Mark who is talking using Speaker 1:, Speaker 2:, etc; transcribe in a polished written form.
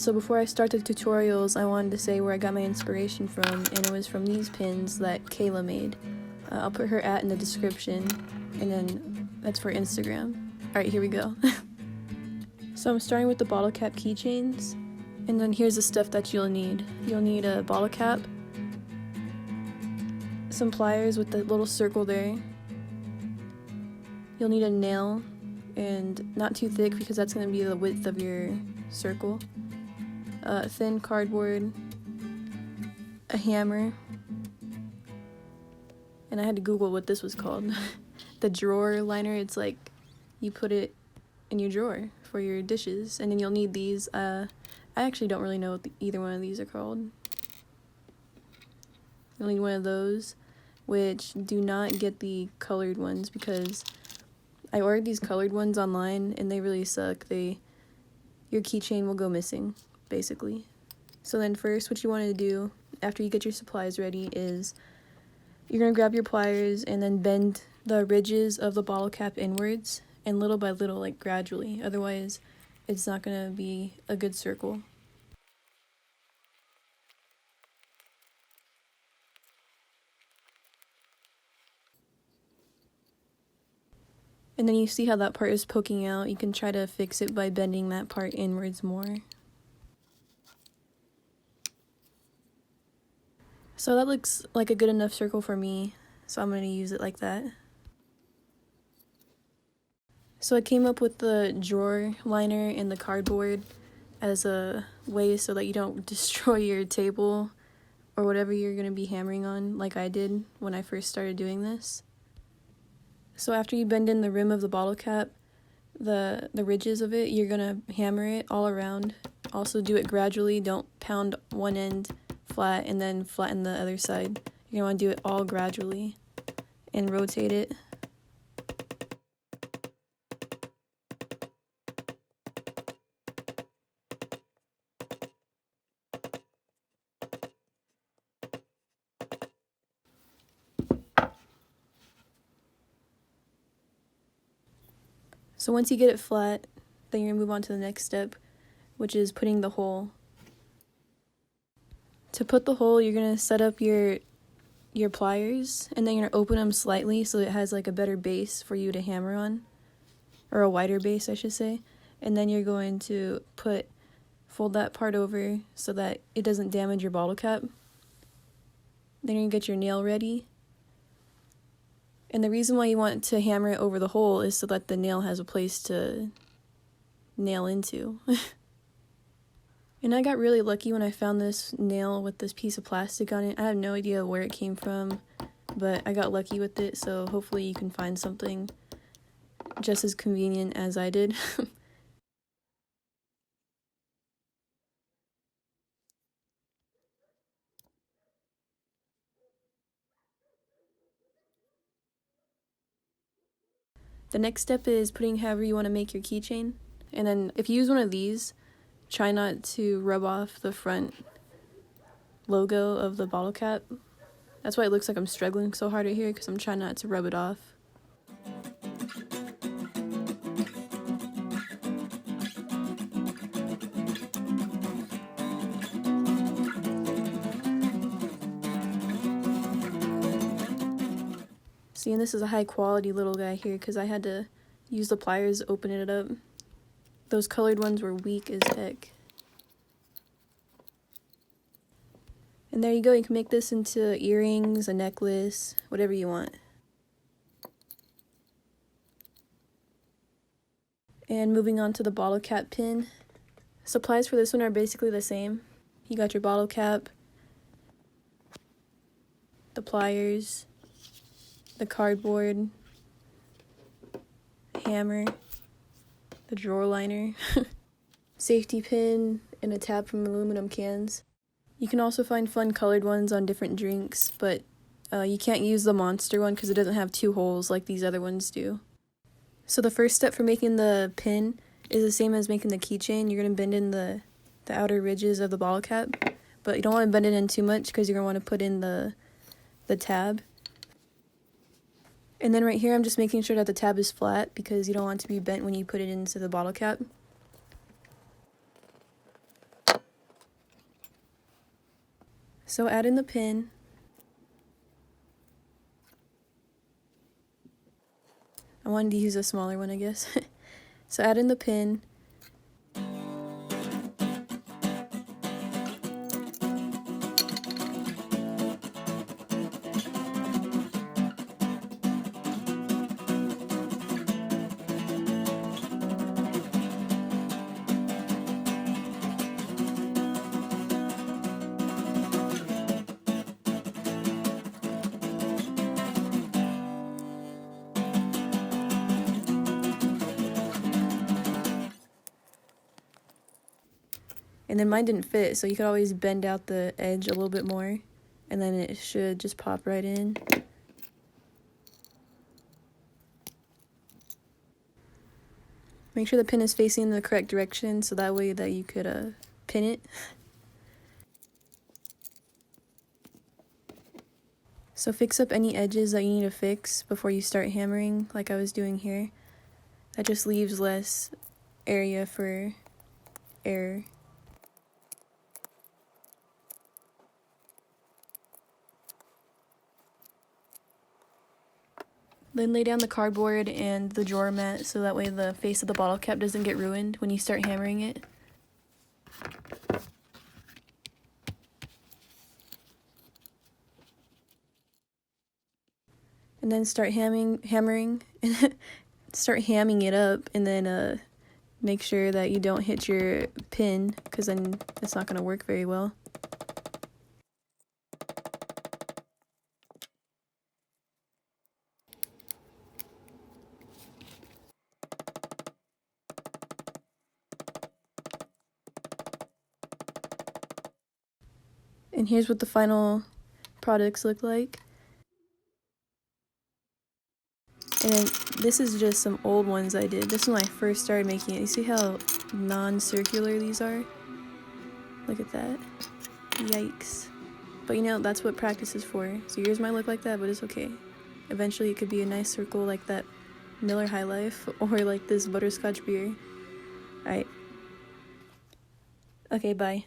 Speaker 1: So before I start the tutorials, I wanted to say where I got my inspiration from, and it was from these pins that Kayla made. I'll put her @ in the description, and then that's for Instagram. Alright, here we go. So I'm starting with the bottle cap keychains, and then here's the stuff that you'll need. You'll need a bottle cap, some pliers with the little circle there. You'll need a nail, and not too thick because that's going to be the width of your circle. Thin cardboard, a hammer, and I had to Google what this was called. The drawer liner. It's like you put it in your drawer for your dishes, and then you'll need these. I actually don't really know what either one of these are called. You'll need one of those, which do not get the colored ones because I ordered these colored ones online and they really suck. Your keychain will go missing, basically. So then first what you want to do after you get your supplies ready is you're going to grab your pliers and then bend the ridges of the bottle cap inwards, and little by little, like gradually. Otherwise, it's not going to be a good circle. And then you see how that part is poking out. You can try to fix it by bending that part inwards more. So that looks like a good enough circle for me, so I'm going to use it like that. So I came up with the drawer liner and the cardboard as a way so that you don't destroy your table or whatever you're going to be hammering on, like I did when I first started doing this. So after you bend in the rim of the bottle cap, the ridges of it, you're going to hammer it all around. Also do it gradually. Don't pound one end flat and then flatten the other side. You're going to want to do it all gradually and rotate it. So once you get it flat, then you're going to move on to the next step, which is putting the hole. To put the hole, you're going to set up your pliers, and then you're going to open them slightly so it has like a better base for you to hammer on, or a wider base, I should say. And then you're going to fold that part over so that it doesn't damage your bottle cap. Then you're going to get your nail ready. And the reason why you want to hammer it over the hole is so that the nail has a place to nail into. And I got really lucky when I found this nail with this piece of plastic on it. I have no idea where it came from, but I got lucky with it, so hopefully you can find something just as convenient as I did. The next step is putting however you want to make your keychain. And then if you use one of these, try not to rub off the front logo of the bottle cap. That's why it looks like I'm struggling so hard right here, because I'm trying not to rub it off. See, and this is a high quality little guy here because I had to use the pliers to open it up. Those colored ones were weak as heck. And there you go, you can make this into earrings, a necklace, whatever you want. And moving on to the bottle cap pin. Supplies for this one are basically the same. You got your bottle cap, the pliers, the cardboard, hammer, the drawer liner, safety pin, and a tab from aluminum cans. You can also find fun colored ones on different drinks, but you can't use the monster one because it doesn't have 2 holes like these other ones do. So the first step for making the pin is the same as making the keychain. You're going to bend in the outer ridges of the bottle cap, but you don't want to bend it in too much because you're going to want to put in the tab. And then right here, I'm just making sure that the tab is flat because you don't want it to be bent when you put it into the bottle cap. So add in the pin. I wanted to use a smaller one, I guess. So add in the pin. And then mine didn't fit, so you could always bend out the edge a little bit more, and then it should just pop right in. Make sure the pin is facing in the correct direction, so that way that you could pin it. So fix up any edges that you need to fix before you start hammering, like I was doing here. That just leaves less area for error. Then lay down the cardboard and the drawer mat so that way the face of the bottle cap doesn't get ruined when you start hammering it. And then start hammering, start hamming it up, and then make sure that you don't hit your pin, because then it's not going to work very well. And here's what the final products look like. And then this is just some old ones I did. This is when I first started making it. You see how non-circular these are? Look at that. Yikes. But you know, that's what practice is for. So yours might look like that, but it's okay. Eventually it could be a nice circle like that Miller High Life, or like this butterscotch beer. Alright. Okay, bye.